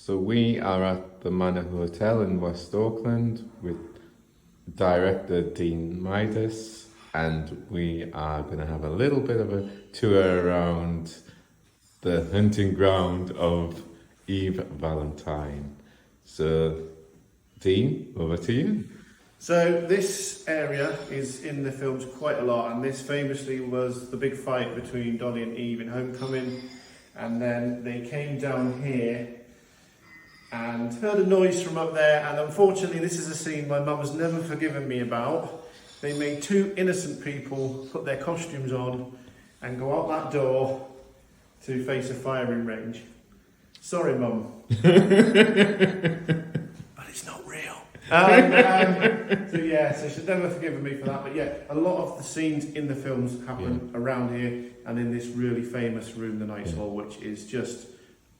So we are at the Manor Hotel in West Auckland with director Dean Midas, and we are going to have a little bit of a tour around the hunting ground of Eve Valentine. So, Dean, over to you. So this area is in the films quite a lot, and this famously was the big fight between Dolly and Eve in Homecoming, and then they came down here and heard a noise from up there, and unfortunately this is a scene my mum has never forgiven me about. They made two innocent people put their costumes on and go out that door to face a firing range. Sorry, Mum. But it's not real. So she's never forgiven me for that. But yeah, a lot of the scenes in the films happen around here and in this really famous room, the Knight's Hall, which is just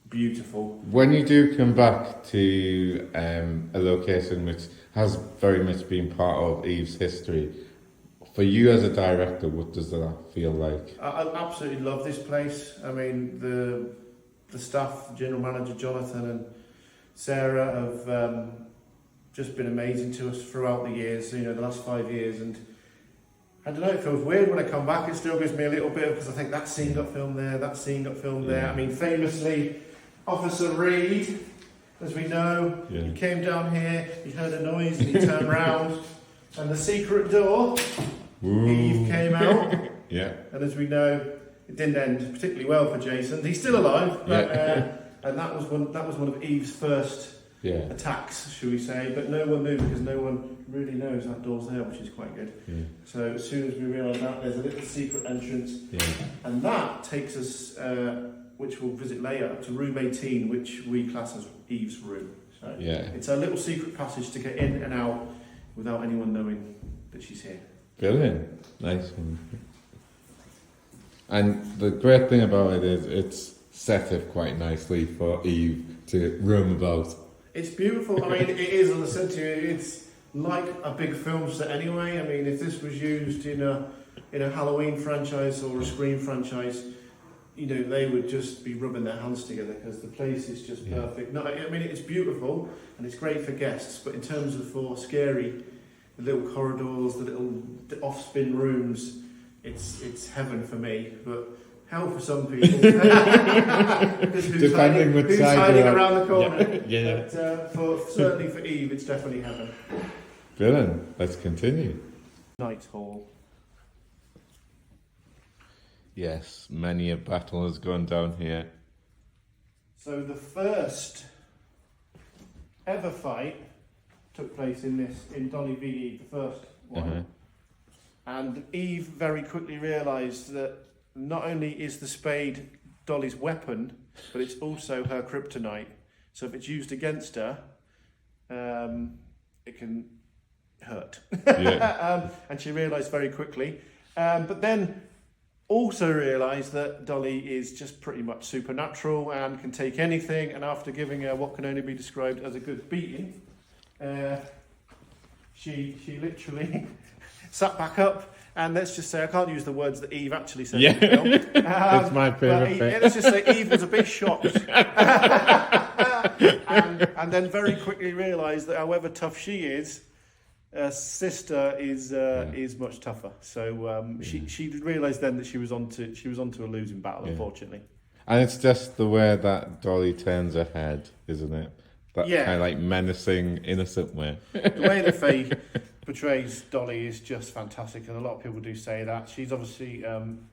beautiful. When you do come back to a location which has very much been part of Eve's history, for you as a director, what does that feel like? I absolutely love this place. I mean, the staff, General Manager Jonathan and Sarah have just been amazing to us throughout the years, the last 5 years. And I don't know, it feels weird when I come back. It still gives me a little bit, because I think that scene got filmed there, that scene got filmed there. I mean, famously, Officer Reed, as we know, he came down here, he heard a noise and he turned round, and the secret door, Eve came out. And as we know, it didn't end particularly well for Jason. He's still alive, but, and that was one of Eve's first attacks, shall we say. But no one knew, because no one really knows that door's there, which is quite good. So as soon as we realised that, there's a little secret entrance, and that takes us, which we'll visit later, to room 18, which we class as Eve's room. So it's a little secret passage to get in and out without anyone knowing that she's here. Brilliant. Nice one. And the great thing about it is it's set up quite nicely for Eve to roam about. It's beautiful. I mean, it is, as I said to you, it's like a big film set anyway. I mean, if this was used in a Halloween franchise or a Scream franchise, they would just be rubbing their hands together, because the place is just perfect. No, I mean, it's beautiful and it's great for guests, but in terms of for scary, the little corridors, the little off-spin rooms, it's heaven for me, but hell for some people. who's hiding around the corner. But certainly for Eve, it's definitely heaven. Brilliant. Let's continue. Knight's Hall. Yes, many a battle has gone down here. So the first ever fight took place in Dolly v Eve, the first one. And Eve very quickly realised that not only is the spade Dolly's weapon, but it's also her kryptonite. So if it's used against her, it can hurt. And she realised very quickly. But then also realised that Dolly is just pretty much supernatural and can take anything. And after giving her what can only be described as a good beating, she literally sat back up, and let's just say, I can't use the words that Eve actually said. It's my favourite bit. Let's just say Eve was a bit shocked. and then very quickly realised that however tough she is, her sister is much tougher. So she realised then that she was onto a losing battle, unfortunately. And it's just the way that Dolly turns her head, isn't it? That kind of like menacing, innocent way. The way that Faye portrays Dolly is just fantastic, and a lot of people do say that. She's obviously, an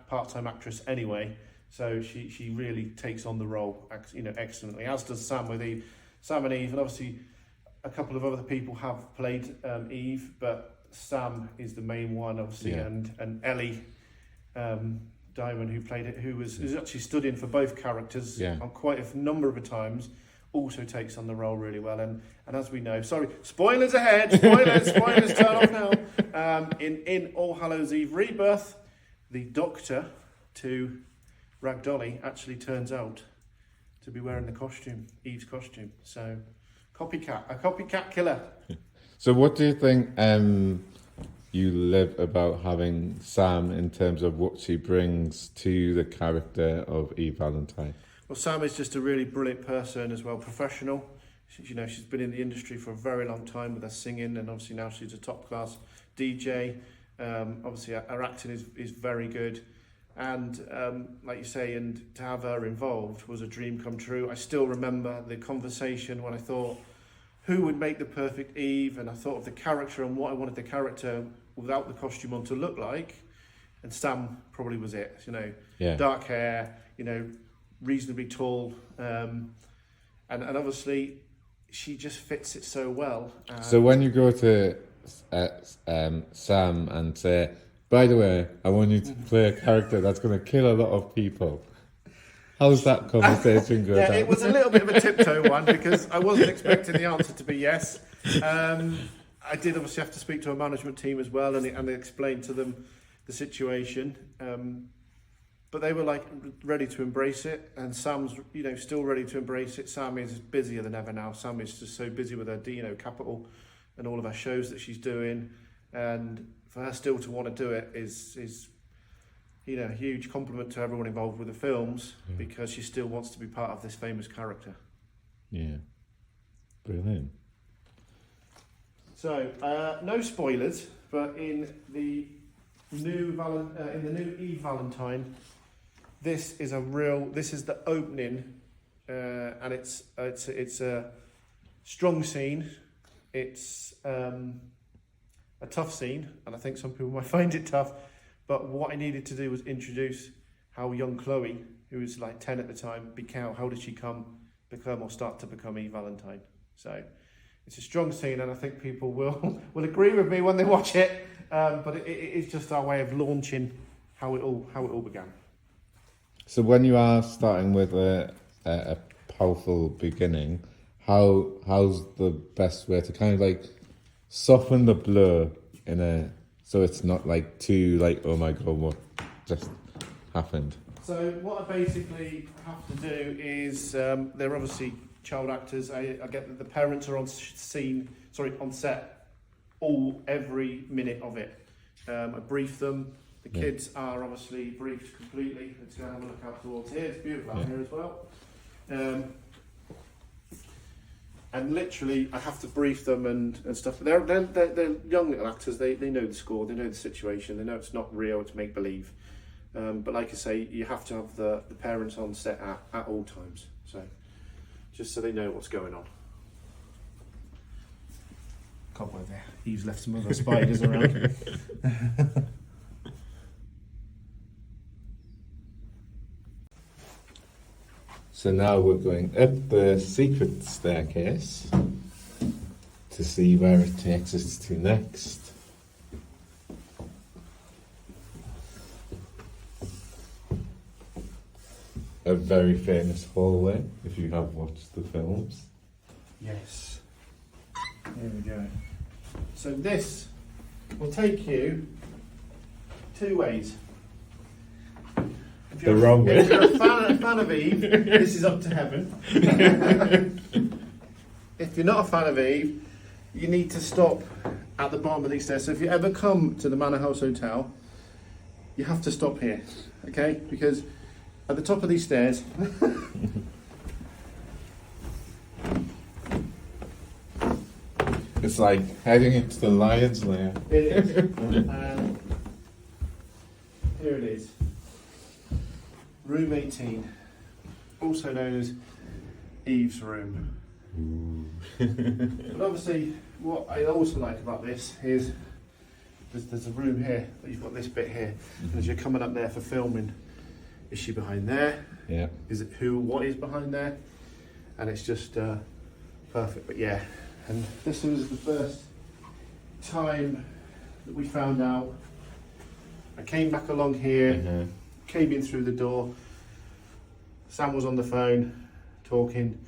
part-time actress anyway, so she really takes on the role, excellently. As does Sam with Eve, Sam and Eve, and obviously a couple of other people have played Eve, but Sam is the main one, obviously, and Ellie Diamond, who played it, who's actually stood in for both characters on quite a number of times, also takes on the role really well. And as we know, sorry, spoilers ahead, spoilers turn off now. In All Hallows Eve Rebirth, the doctor to Rag Dolly actually turns out to be wearing the costume, Eve's costume. So a copycat killer. So what do you think you live about having Sam in terms of what she brings to the character of Eve Valentine? Well, Sam is just a really brilliant person as well, professional. She's been in the industry for a very long time with her singing, and obviously now she's a top class DJ. Obviously her acting is very good, and like you say, and to have her involved was a dream come true. I still remember the conversation when I thought, who would make the perfect Eve, and I thought of the character and what I wanted the character without the costume on to look like, and Sam probably was it. Dark hair, reasonably tall, and obviously she just fits it so well. So when you go to Sam and say, by the way, I want you to play a character that's going to kill a lot of people, how's that conversation go down? It was a little bit of a tiptoe one, because I wasn't expecting the answer to be yes. I did obviously have to speak to a management team as well, and explain to them the situation. But they were like ready to embrace it, and Sam's still ready to embrace it. Sam is busier than ever now. Sam is just so busy with her Capital and all of her shows that she's doing, and for her still to want to do it is a huge compliment to everyone involved with the films, because she still wants to be part of this famous character. Yeah, brilliant. So no spoilers, but in the new Eve Valentine, this is the opening, and it's a strong scene. It's a tough scene, and I think some people might find it tough. But what I needed to do was introduce how young Chloe, who was like 10 at the time, how did she become or start to become Eve Valentine. So it's a strong scene, and I think people will agree with me when they watch it. But it is just our way of launching how it all began. So when you are starting with a powerful beginning, how's the best way to kind of like soften the blow so it's not like too like, oh my god, what just happened? So what I basically have to do is they're obviously child actors. I get that the parents are on set every minute of it. I brief them. The kids are obviously briefed completely. Let's go and have a look out towards here. It's beautiful out here as well. And literally, I have to brief them and stuff. They're young little actors. They know the score. They know the situation. They know it's not real. It's make believe. But like I say, you have to have the parents on set at all times. So just so they know what's going on. Can't wait there. Eve's left some other spiders around. So now we're going up the secret staircase to see where it takes us to next. A very famous hallway, if you have watched the films. Yes. Here we go. So this will take you two ways. The wrong way. If you're a fan of Eve, this is up to heaven. If you're not a fan of Eve, you need to stop at the bottom of these stairs. So if you ever come to the Manor House Hotel, you have to stop here, okay? Because at the top of these stairs, it's like heading into the lion's lair. it is. Here it is. Room 18, also known as Eve's room. But obviously, what I also like about this is there's a room here, but you've got this bit here. And as you're coming up there for filming, is she behind there? Yeah. Is it what is behind there? And it's just perfect. But yeah, and this was the first time that we found out. I came back along here. Came in through the door. Sam was on the phone talking.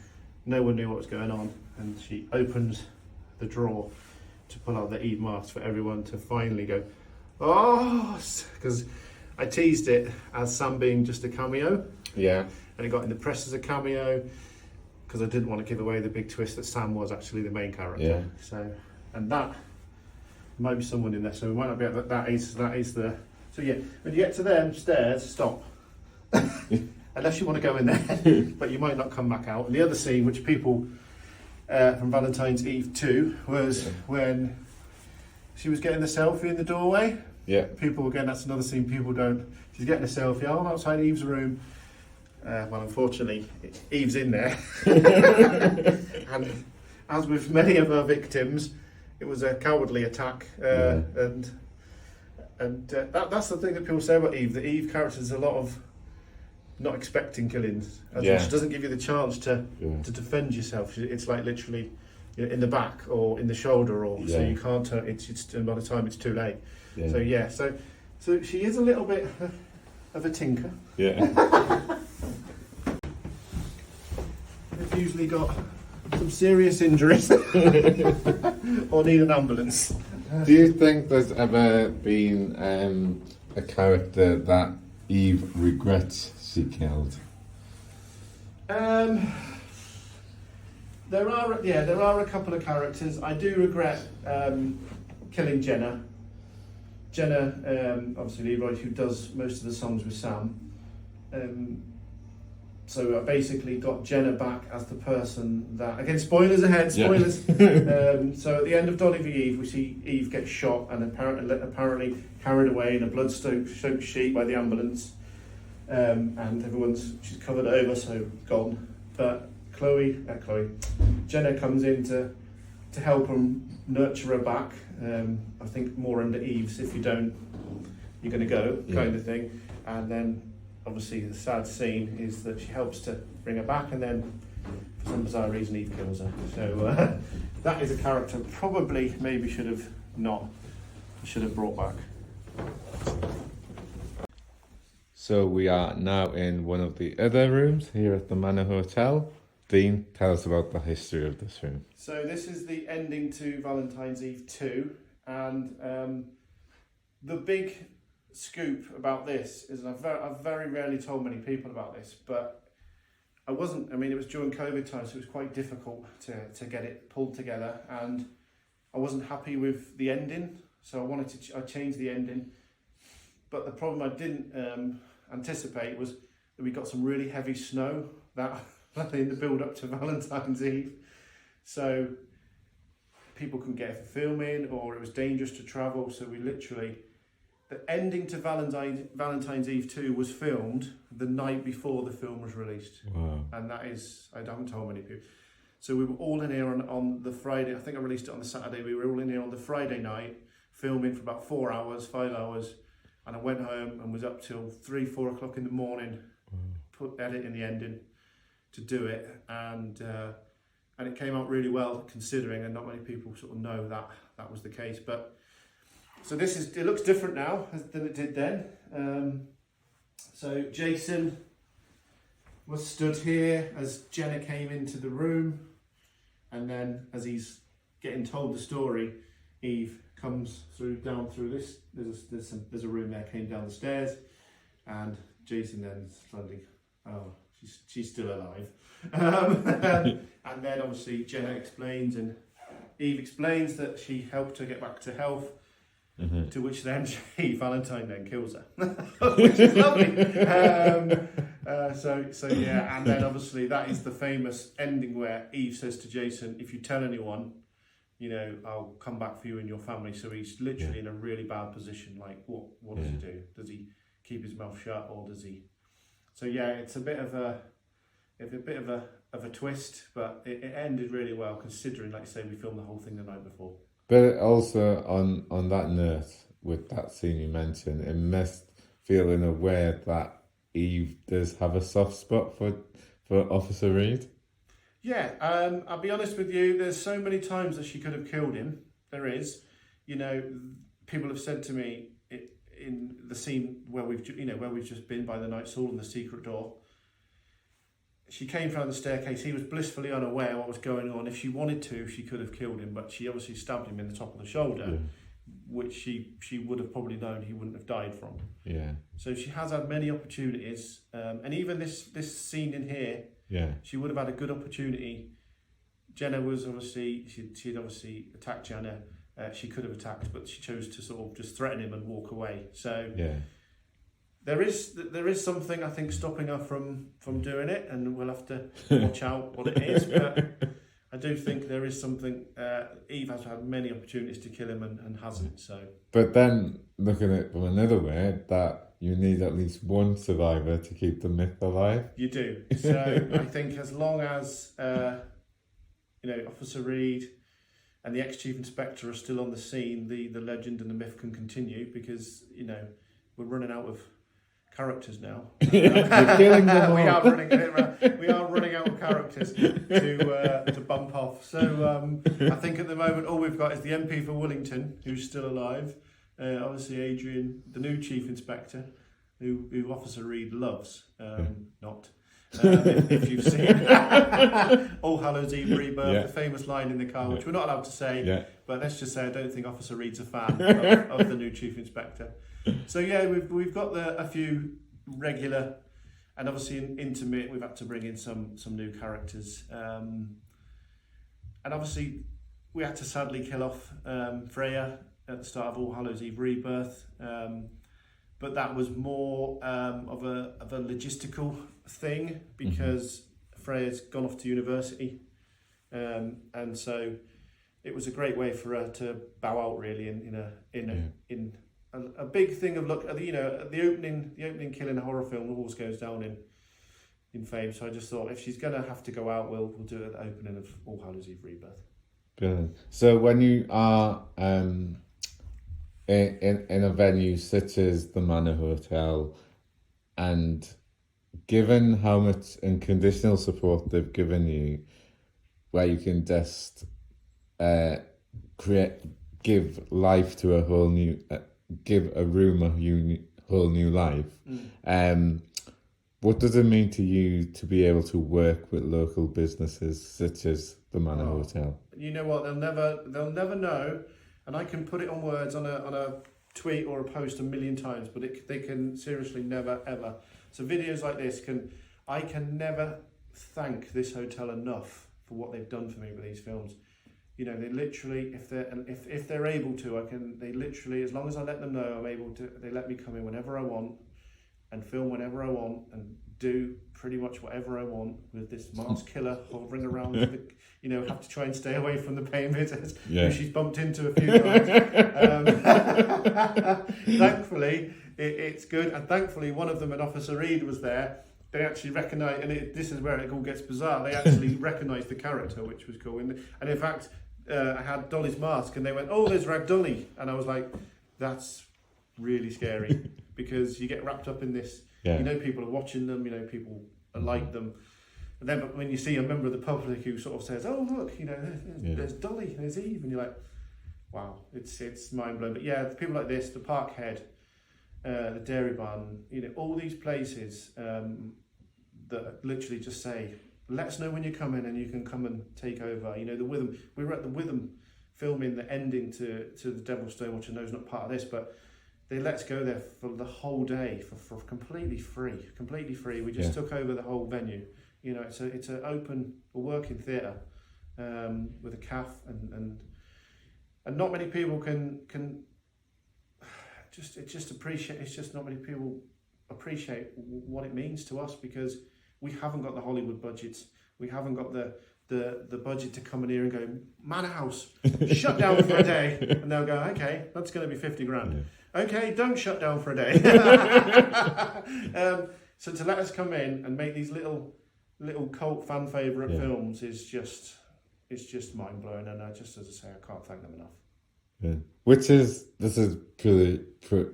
No one knew what was going on, and she opens the drawer to pull out the Eve mask for everyone to finally go, oh, because I teased it as Sam being just a cameo. Yeah. And it got in the press as a cameo because I didn't want to give away the big twist that Sam was actually the main character. Yeah. So, and that might be someone in there. So we might not be able to, that is the. So yeah, when you get to them stairs, stop. unless you want to go in there, but you might not come back out. And the other scene, which people from Valentine's Eve 2, was when she was getting the selfie in the doorway. Yeah. People, again, that's another scene people don't. She's getting a selfie. I'm outside Eve's room. Well, unfortunately, Eve's in there. And as with many of her victims, it was a cowardly attack. And that's the thing that people say about Eve. The Eve character is a lot of not expecting killings. She doesn't give you the chance to defend yourself. It's like literally in the back or in the shoulder, or so you can't turn. It's by the time it's too late. Yeah. So she is a little bit of a tinker. Yeah. They've usually got some serious injuries or need an ambulance. Do you think there's ever been a character that Eve regrets she killed? There are a couple of characters. I do regret killing Jenna. Jenna, obviously Leroy, who does most of the songs with Sam. So I basically got Jenna back as the person that, again, spoilers ahead, spoilers. So at the end of Dolly v Eve, we see Eve get shot and apparently carried away in a blood-soaked sheet by the ambulance. And she's covered over, so gone. But Jenna comes in to help him nurture her back. I think more under Eve's, if you don't, you're going to go, kind of thing. And then obviously the sad scene is that she helps to bring her back, and then for some bizarre reason Eve kills her. So that is a character probably maybe should have brought back. So we are now in one of the other rooms here at the Manor Hotel. Dean, tell us about the history of this room. So this is the ending to Valentine's Eve 2, and the big scoop about this is, and I've very rarely told many people about this, but it was during COVID time, so it was quite difficult to get it pulled together, and I wasn't happy with the ending, so I changed the ending. But the problem I didn't anticipate was that we got some really heavy snow that in the build up to Valentine's Eve, so people couldn't get it for filming, or it was dangerous to travel. So we literally, the ending to Valentine's Eve 2 was filmed the night before the film was released. Wow. And that is, I haven't told many people. So we were all in here on the Friday. I think I released it on the Saturday. We were all in here on the Friday night filming for about 4 hours, 5 hours. And I went home and was up till 3-4 o'clock in the morning, editing the ending to do it, and it came out really well, considering, and not many people sort of know that was the case. But so it looks different now than it did then. So Jason was stood here as Jenna came into the room, and then as he's getting told the story, Eve comes down through this. There's a room there, came down the stairs, and Jason then suddenly, she's still alive. And then obviously Jenna explains, and Eve explains that she helped her get back to health. Mm-hmm. To which then Valentine then kills her, which is lovely. So yeah, and then obviously that is the famous ending where Eve says to Jason, "If you tell anyone, I'll come back for you and your family." So he's literally in a really bad position. Like, what does he do? Does he keep his mouth shut, or does he? So yeah, it's a bit of a twist, but it ended really well, considering, like I say, we filmed the whole thing the night before. But also on that note, with that scene you mentioned, it must feel in a way that Eve does have a soft spot for Officer Reed. Yeah, I'll be honest with you, there's so many times that she could have killed him. There is. People have said to me in the scene where we've just been by the night stool and the secret door, she came down the staircase, he was blissfully unaware what was going on. If she wanted to, she could have killed him, but she obviously stabbed him in the top of the shoulder, which she would have probably known he wouldn't have died from. Yeah. So she has had many opportunities, and even this scene in here, she would have had a good opportunity. Jenna was obviously, she'd obviously attacked Jenna. She could have attacked, but she chose to sort of just threaten him and walk away. So there is something I think stopping her from doing it, and we'll have to watch out what it is. But I do think there is something. Eve has had many opportunities to kill him and hasn't. So. But then looking at it from another way, that you need at least one survivor to keep the myth alive. You do. So I think as long as Officer Reed and the ex-chief inspector are still on the scene, the legend and the myth can continue, because we're running out of characters now. You're killing them all. We are running out of characters to bump off. So I think at the moment all we've got is the MP for Wellington, who's still alive. Obviously Adrian, the new chief inspector, who Officer Reed loves. Not. If you've seen All Hallows Eve Rebirth, the famous line in the car, which we're not allowed to say, but let's just say I don't think Officer Reed's a fan of the new chief inspector. So yeah, we've got a few regular, and obviously in intimate we've had to bring in some new characters, and obviously we had to sadly kill off Freya at the start of All Hallows Eve Rebirth, but that was more of a logistical thing, because Freya's gone off to university, and so it was a great way for her to bow out really in a big thing of look. The opening kill in a horror film always goes down in fame. So I just thought, if she's gonna have to go out, we'll do it at the opening of All Hallows Eve Rebirth. Brilliant. So when you are in a venue such as the Manor Hotel, and given how much unconditional support they've given you, where you can just give life to a whole new, give a room a whole new life. What does it mean to you to be able to work with local businesses such as the Manor Hotel? You know what? They'll never know, and I can put it on words on a tweet or a post a million times, but they can seriously never ever. So videos like this I can never thank this hotel enough for what they've done for me with these films. They literally, if they're able to, they literally, as long as I let them know I'm able to, they let me come in whenever I want and film whenever I want and do pretty much whatever I want with this Mars killer hovering around have to try and stay away from the paying visitors who she's bumped into a few times. Thankfully, it's good, and thankfully one of them, an Officer Reed, was there. They actually recognise, and this is where it all gets bizarre, they actually recognised the character, which was cool. And in fact, I had Dolly's mask, and they went, "Oh, there's Rag Dolly," and I was like, "That's really scary," because you get wrapped up in this. People are watching them. People like them, and then but when you see a member of the public who sort of says, "Oh, look, there's Dolly, there's Eve," and you're like, "Wow, it's mind blowing." But yeah, people like this, the Parkhead, the Dairy Barn, all these places that literally just say, "Let us know when you're coming, and you can come and take over." The Witham. We were at the Witham filming the ending to the Devil's Stone, which I know is not part of this, but they let us go there for the whole day for completely free. We just took over the whole venue. It's an open, working theatre with a cafe, and not many people can just appreciate. It's just not many people appreciate what it means to us, because we haven't got the Hollywood budgets. We haven't got the budget to come in here and go, "Manor House, shut down for a day," and they'll go, "Okay, that's going to be 50 grand. Okay, don't shut down for a day." So to let us come in and make these little cult fan favourite films is just mind blowing, and as I say, I can't thank them enough. Yeah. This is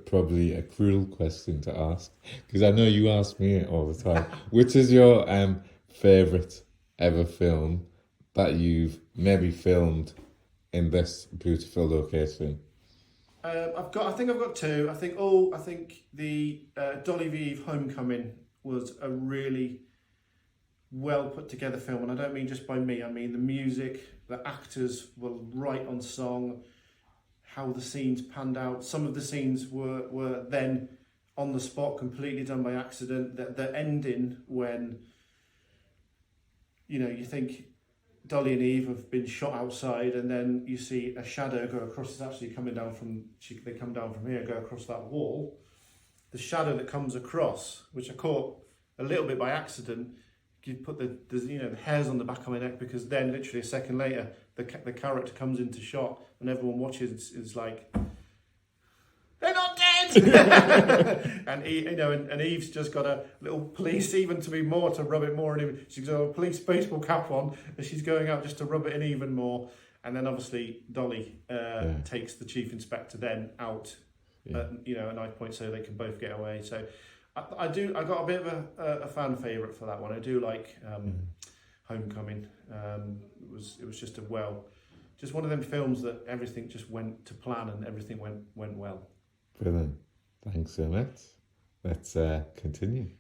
probably a cruel question to ask, because I know you ask me it all the time. Which is your favourite ever film that you've maybe filmed in this beautiful location? I think I've got two. I think the Dolly v Eve Homecoming was a really well put together film, and I don't mean just by me. I mean the music, the actors were right on song. How the scenes panned out. Some of the scenes were then on the spot, completely done by accident. The ending, when you think Dolly and Eve have been shot outside, and then you see a shadow go across. It's actually coming down from. They come down from here, go across that wall, the shadow that comes across, which I caught a little bit by accident. You put the hairs on the back of my neck, because then literally a second later the character comes into shot and everyone watches. It's like, they're not dead. and and Eve's just got a little police, even to be more, to rub it more in him. She's got a police baseball cap on and she's going out just to rub it in even more. And then obviously Dolly takes the chief inspector then out at a knife point so they can both get away. So I got a bit of a fan favourite for that one. I do like Homecoming. It was just just one of them films that everything just went to plan and everything went well. Brilliant. Thanks so much. Let's continue.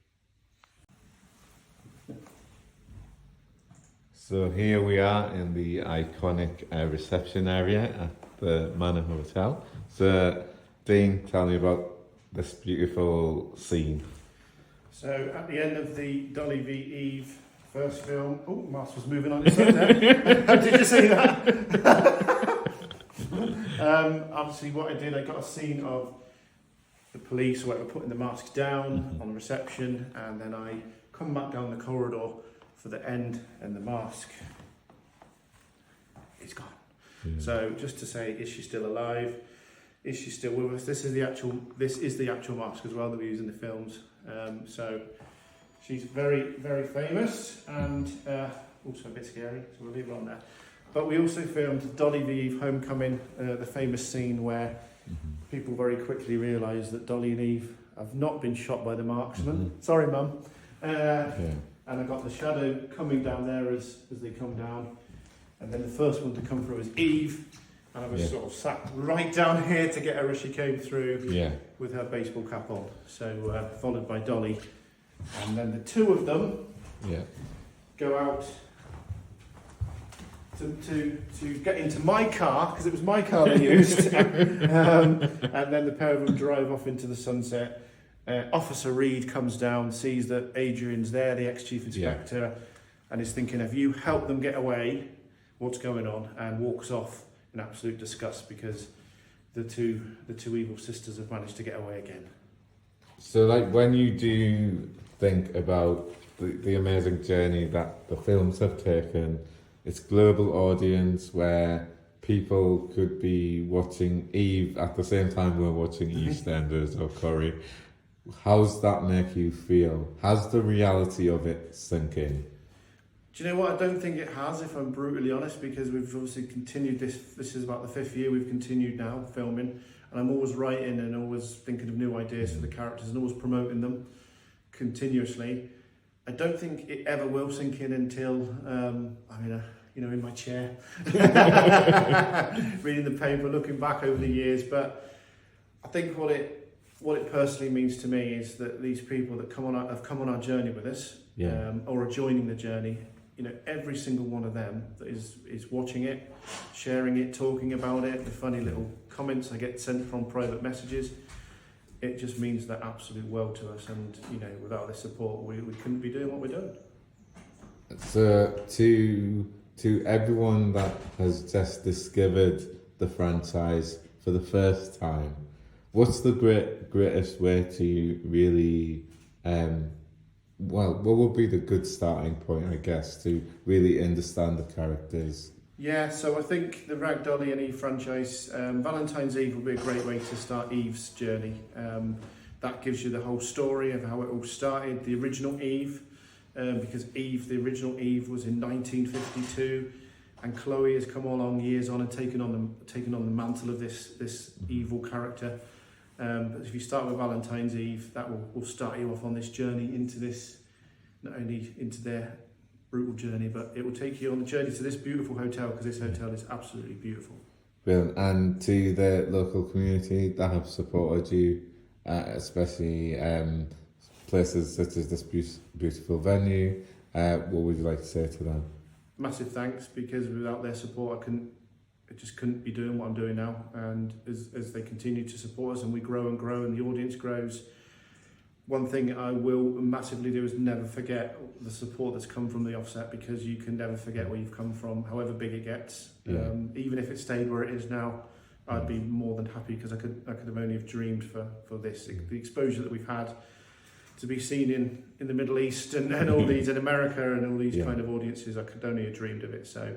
So here we are in the iconic reception area at the Manor Hotel. So Dean, tell me about this beautiful scene. So at the end of the Dolly v Eve first film, Mars was moving on his own there. Did you see that? Obviously what I did, I got a scene of the police or whatever putting the masks down on the reception, and then I come back down the corridor for the end, and the mask is gone. So just to say, is she still alive? Is she still with us? This is the actual mask as well that we use in the films. So she's very, very famous and also a bit scary, so we'll leave it on there. But we also filmed Dolly v Eve Homecoming, the famous scene where people very quickly realise that Dolly and Eve have not been shot by the marksman. Sorry, Mum. And I got the shadow coming down there as they come down. And then the first one to come through was Eve. And I was sort of sat right down here to get her as she came through with her baseball cap on. So followed by Dolly. And then the two of them go out to get into my car, because it was my car they used. And then the pair of them drive off into the sunset. Officer Reed comes down, sees that Adrian's there, the ex-chief inspector, and is thinking, have you helped them get away? What's going on? And walks off in absolute disgust because the two evil sisters have managed to get away again. So, like, when you do think about the amazing journey that the films have taken, it's global audience where people could be watching Eve at the same time we're watching EastEnders or Corrie. How's that make you feel? Has the reality of it sunk in? Do you know what? I don't think it has, if I'm brutally honest, because we've obviously continued this. This is about the 5th year we've continued now filming, and I'm always writing and always thinking of new ideas for the characters and always promoting them continuously. I don't think it ever will sink in until in my chair, reading the paper, looking back over the years. But I think what it personally means to me is that these people that have come on our journey with us, or are joining the journey, every single one of them that is watching it, sharing it, talking about it, the funny little comments I get sent from private messages, it just means the absolute world to us. And without this support, we couldn't be doing what we're doing. So to everyone that has just discovered the franchise for the first time, what's the greatest way to really, what would be the good starting point, I guess, to really understand the characters? Yeah, so I think the Rag Dolly and Eve franchise, Valentine's Eve will be a great way to start Eve's journey. That gives you the whole story of how it all started, the original Eve, because Eve, the original Eve, was in 1952, and Chloe has come along years on and taken on the mantle of this evil character. But if you start with Valentine's Eve, that will start you off on this journey into this, not only into their brutal journey, but it will take you on the journey to this beautiful hotel, because this hotel is absolutely beautiful. Brilliant. And to the local community that have supported you, especially places such as this beautiful venue, what would you like to say to them? Massive thanks, because without their support I just couldn't be doing what I'm doing now. And as they continue to support us and we grow and grow and the audience grows, one thing I will massively do is never forget the support that's come from the offset, because you can never forget where you've come from, however big it gets. Even if it stayed where it is now, I'd be more than happy, because I could have only have dreamed for this. The exposure that we've had to be seen in the Middle East and all these, in America and all these kind of audiences, I could only have dreamed of it. So,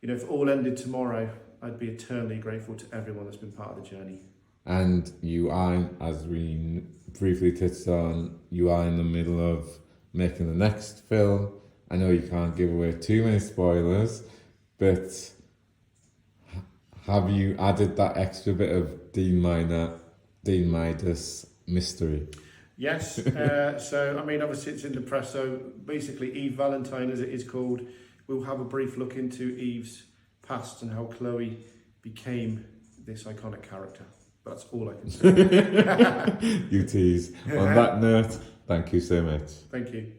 you know, if it all ended tomorrow, I'd be eternally grateful to everyone that's been part of the journey. And you are, as we briefly touched on, you are in the middle of making the next film. I know you can't give away too many spoilers, but have you added that extra bit of Dean Midas mystery? Yes. So, I mean, obviously it's in the press. So basically, Eve Valentine, as it is called, we'll have a brief look into Eve's past and how Chloe became this iconic character. That's all I can say. You tease. On that note, thank you so much. Thank you.